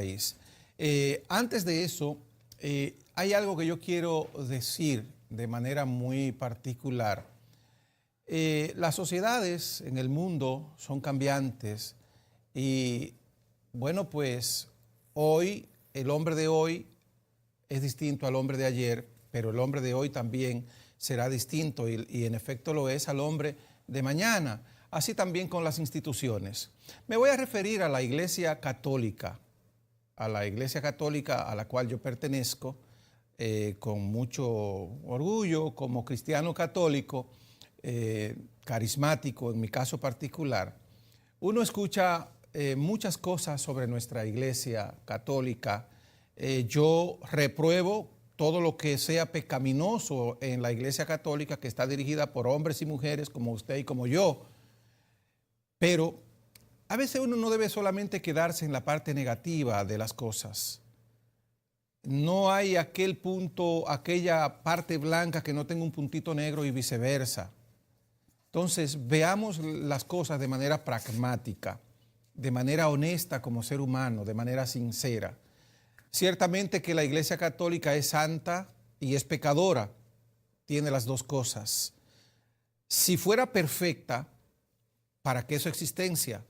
país. Antes de eso, hay algo que yo quiero decir de manera muy particular. Las sociedades en el mundo son cambiantes y, bueno, pues hoy, el hombre de hoy es distinto al hombre de ayer, pero el hombre de hoy también será distinto y en efecto lo es al hombre de mañana. Así también con las instituciones. Me voy a referir a la Iglesia Católica, a la cual yo pertenezco con mucho orgullo como cristiano católico, carismático en mi caso particular. Uno escucha muchas cosas sobre nuestra Iglesia Católica. Yo repruebo todo lo que sea pecaminoso en la Iglesia Católica, que está dirigida por hombres y mujeres como usted y como yo. Pero a veces uno no debe solamente quedarse en la parte negativa de las cosas. No hay aquel punto, aquella parte blanca que no tenga un puntito negro y viceversa. Entonces, veamos las cosas de manera pragmática, de manera honesta como ser humano, de manera sincera. Ciertamente que la Iglesia Católica es santa y es pecadora, tiene las dos cosas. Si fuera perfecta, ¿para qué su existencia?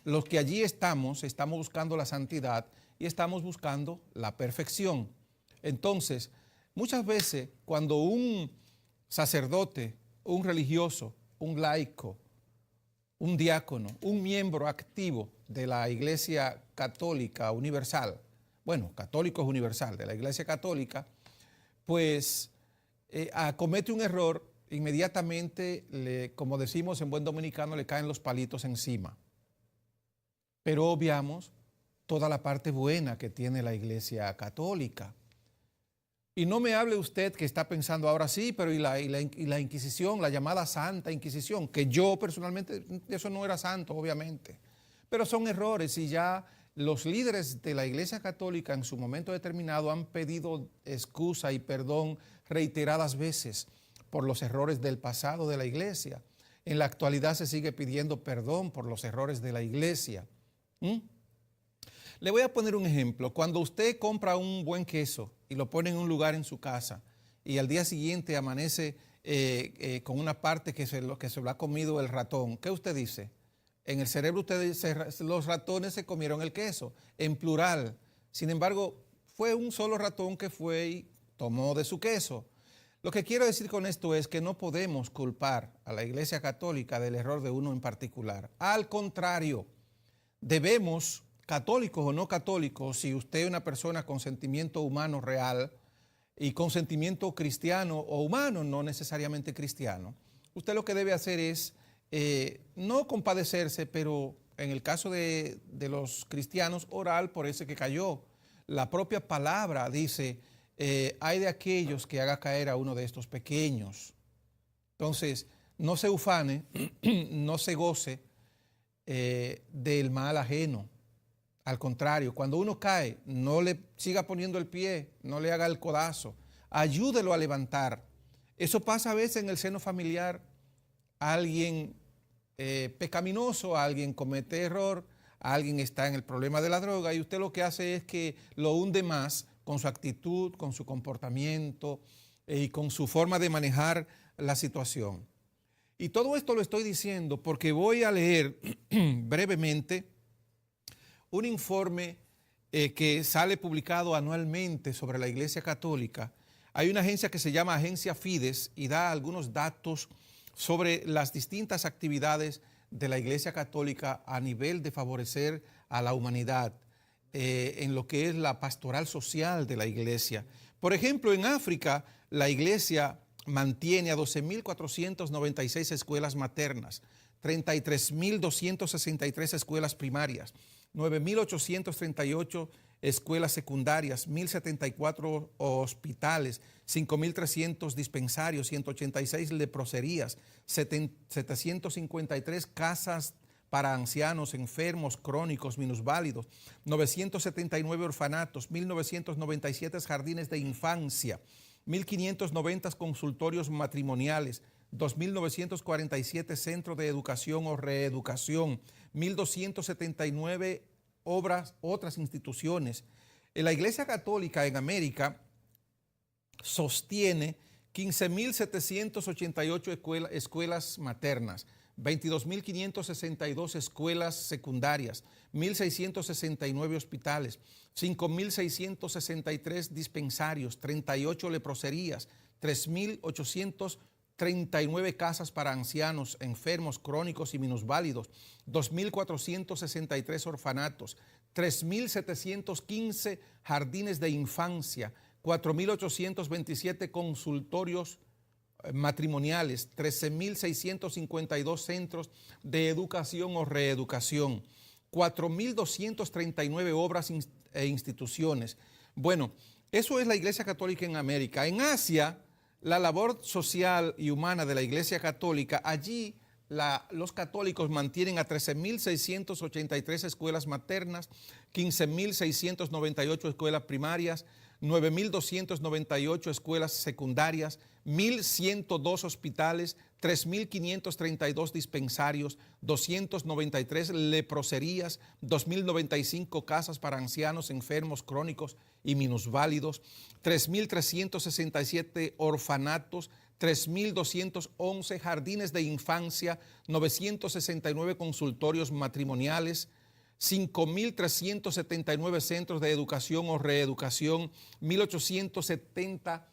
Los que allí estamos buscando la santidad y estamos buscando la perfección. Entonces, muchas veces cuando un sacerdote, un religioso, un laico, un diácono, un miembro activo de la Iglesia Católica Universal, bueno, católico es universal, de la Iglesia Católica, pues comete un error, inmediatamente, como decimos en buen dominicano, le caen los palitos encima. Pero obviamos toda la parte buena que tiene la Iglesia Católica. Y no me hable usted que está pensando ahora sí, pero y la Inquisición, la llamada Santa Inquisición, que yo personalmente, eso no era santo, obviamente. Pero son errores y ya los líderes de la Iglesia Católica en su momento determinado han pedido excusa y perdón reiteradas veces por los errores del pasado de la Iglesia. En la actualidad se sigue pidiendo perdón por los errores de la Iglesia. Le voy a poner un ejemplo. Cuando usted compra un buen queso y lo pone en un lugar en su casa y al día siguiente amanece con una parte que se lo ha comido el ratón, ¿qué usted dice? En el cerebro usted dice, los ratones se comieron el queso, en plural. Sin embargo, fue un solo ratón que fue y tomó de su queso. Lo que quiero decir con esto es que no podemos culpar a la Iglesia Católica del error de uno en particular. Al contrario, debemos, católicos o no católicos, si usted es una persona con sentimiento humano real y con sentimiento cristiano o humano, no necesariamente cristiano, usted lo que debe hacer es no compadecerse, pero en el caso de los cristianos, orar por ese que cayó. La propia palabra dice, hay de aquellos que haga caer a uno de estos pequeños. Entonces, no se ufane, no se goce del mal ajeno. Al contrario, cuando uno cae, no le siga poniendo el pie, no le haga el codazo, ayúdelo a levantar. Eso pasa a veces en el seno familiar. Alguien pecaminoso, alguien comete error, alguien está en el problema de la droga y usted lo que hace es que lo hunde más con su actitud, con su comportamiento y con su forma de manejar la situación. Y todo esto lo estoy diciendo porque voy a leer brevemente un informe que sale publicado anualmente sobre la Iglesia Católica. Hay una agencia que se llama Agencia Fides y da algunos datos sobre las distintas actividades de la Iglesia Católica a nivel de favorecer a la humanidad en lo que es la pastoral social de la Iglesia. Por ejemplo, en África, la Iglesia mantiene a 12.496 escuelas maternas, 33.263 escuelas primarias, 9.838 escuelas secundarias, 1.074 hospitales, 5.300 dispensarios, 186 leproserías, 753 casas para ancianos, enfermos, crónicos, minusválidos, 979 orfanatos, 1.997 jardines de infancia, 1.590 consultorios matrimoniales, 2.947 centros de educación o reeducación, 1.279 obras, otras instituciones. La Iglesia Católica en América sostiene 15.788 escuelas maternas, 22.562 escuelas secundarias, 1.669 hospitales, 5.663 dispensarios, 38 leproserías, 3.839 casas para ancianos, enfermos, crónicos y minusválidos, 2.463 orfanatos, 3.715 jardines de infancia, 4.827 consultorios matrimoniales, 13.652 centros de educación o reeducación, 4.239 obras e instituciones. Bueno, eso es la Iglesia Católica en América. En Asia, la labor social y humana de la Iglesia Católica, allí los católicos mantienen a 13.683 escuelas maternas, 15.698 escuelas primarias, 9.298 escuelas secundarias, 1.102 hospitales, 3.532 dispensarios, 293 leproserías, 2.095 casas para ancianos, enfermos, crónicos y minusválidos, 3.367 orfanatos, 3.211 jardines de infancia, 969 consultorios matrimoniales, 5.379 centros de educación o reeducación, 1.870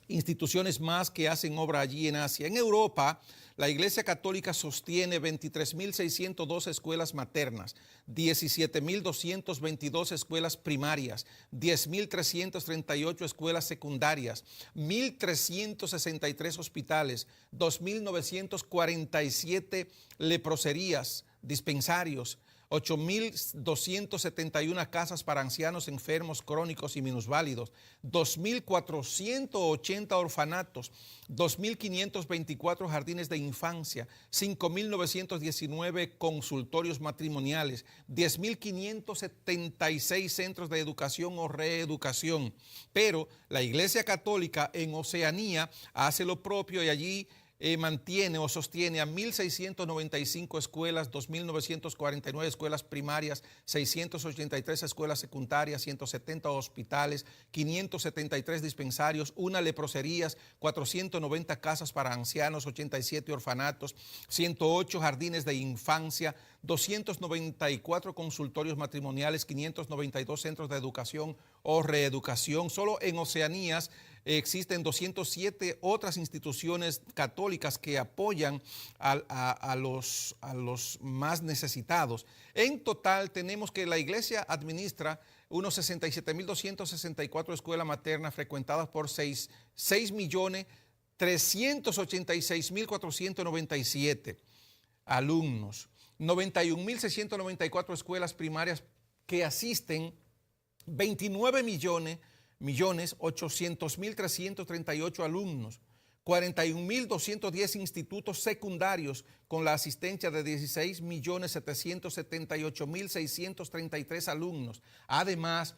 instituciones más que hacen obra allí en Asia. En Europa, la Iglesia Católica sostiene 23.602 escuelas maternas, 17.222 escuelas primarias, 10.338 escuelas secundarias, 1.363 hospitales, 2.947 leproserías, dispensarios, 8.271 casas para ancianos, enfermos, crónicos y minusválidos, 2.480 orfanatos, 2.524 jardines de infancia, 5.919 consultorios matrimoniales, 10.576 centros de educación o reeducación. Pero la Iglesia Católica en Oceanía hace lo propio y allí mantiene o sostiene a 1.695 escuelas, 2.949 escuelas primarias, 683 escuelas secundarias, 170 hospitales, 573 dispensarios, una leproserías, 490 casas para ancianos, 87 orfanatos, 108 jardines de infancia, 294 consultorios matrimoniales, 592 centros de educación o reeducación. Solo en Oceanías existen 207 otras instituciones católicas que apoyan a los más necesitados. En total tenemos que la Iglesia administra unos 67.264 escuelas maternas frecuentadas por 6.386.497 alumnos, 91.694 escuelas primarias que asisten 29.800.338 alumnos, 41.210 institutos secundarios con la asistencia de 16.778.633 alumnos. Además,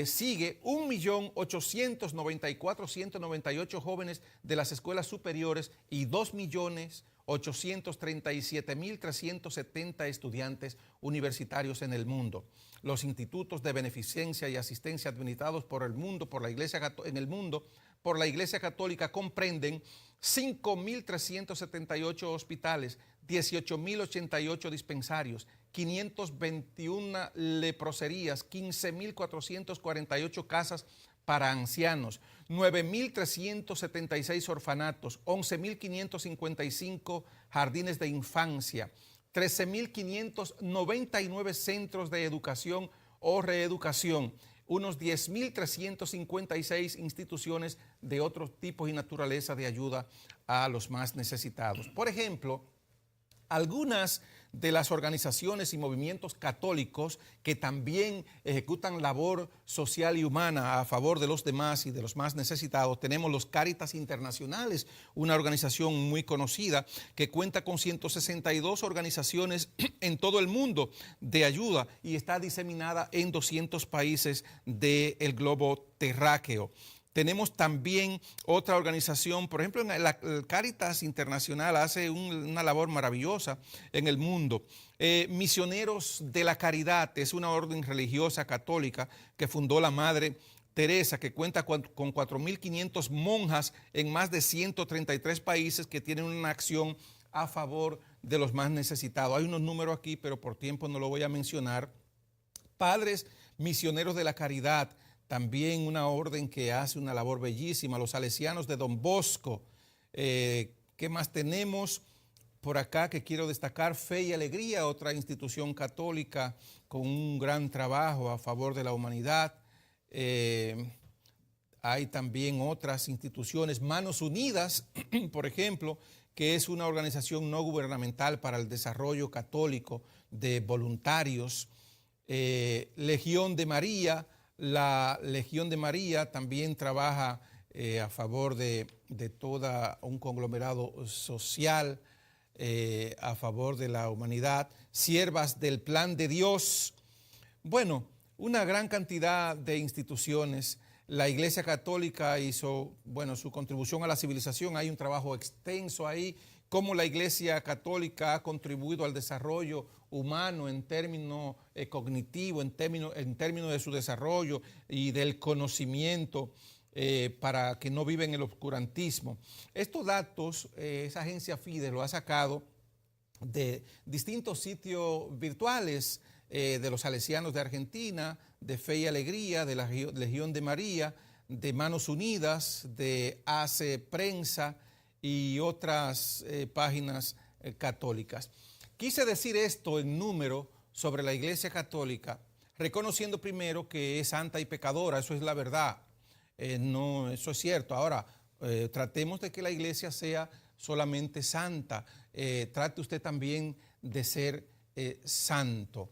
sigue 1.894.198 jóvenes de las escuelas superiores y 2.837.370 estudiantes universitarios en el mundo. Los institutos de beneficencia y asistencia administrados por el mundo, por la Iglesia en el mundo, por la Iglesia Católica comprenden 5.378 hospitales, 18.088 dispensarios, 521 leproserías, 15.448 casas para ancianos, 9.376 orfanatos, 11.555 jardines de infancia, 13.599 centros de educación o reeducación, unos 10.356 instituciones de otros tipos y naturaleza de ayuda a los más necesitados. Por ejemplo, algunas de las organizaciones y movimientos católicos que también ejecutan labor social y humana a favor de los demás y de los más necesitados. Tenemos los Cáritas Internacionales, una organización muy conocida que cuenta con 162 organizaciones en todo el mundo de ayuda y está diseminada en 200 países del globo terráqueo. Tenemos también otra organización, por ejemplo, el Cáritas Internacional hace una labor maravillosa en el mundo. Misioneros de la Caridad es una orden religiosa católica que fundó la Madre Teresa, que cuenta con 4.500 monjas en más de 133 países que tienen una acción a favor de los más necesitados. Hay unos números aquí, pero por tiempo no lo voy a mencionar. Padres Misioneros de la Caridad, también una orden que hace una labor bellísima. Los Salesianos de Don Bosco. ¿Qué más tenemos por acá que quiero destacar? Fe y Alegría, otra institución católica con un gran trabajo a favor de la humanidad. Hay también otras instituciones, Manos Unidas, por ejemplo, que es una organización no gubernamental para el desarrollo católico de voluntarios. Legión de María, la Legión de María también trabaja a favor de todo un conglomerado social, a favor de la humanidad. Siervas del Plan de Dios. Bueno, una gran cantidad de instituciones. La Iglesia Católica hizo, bueno, su contribución a la civilización. Hay un trabajo extenso ahí, cómo la Iglesia Católica ha contribuido al desarrollo humano en términos cognitivos, en términos de su desarrollo y del conocimiento para que no viven en el oscurantismo. Estos datos, esa agencia Fides lo ha sacado de distintos sitios virtuales de los salesianos de Argentina, de Fe y Alegría, de la Legión de María, de Manos Unidas, de Hace Prensa y otras páginas católicas. Quise decir esto en número sobre la Iglesia Católica, reconociendo primero que es santa y pecadora, eso es la verdad, no, eso es cierto. Ahora, tratemos de que la Iglesia sea solamente santa, trate usted también de ser santo.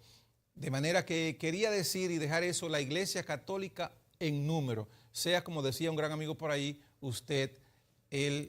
De manera que quería decir y dejar eso, la Iglesia Católica en número, sea como decía un gran amigo por ahí, usted, él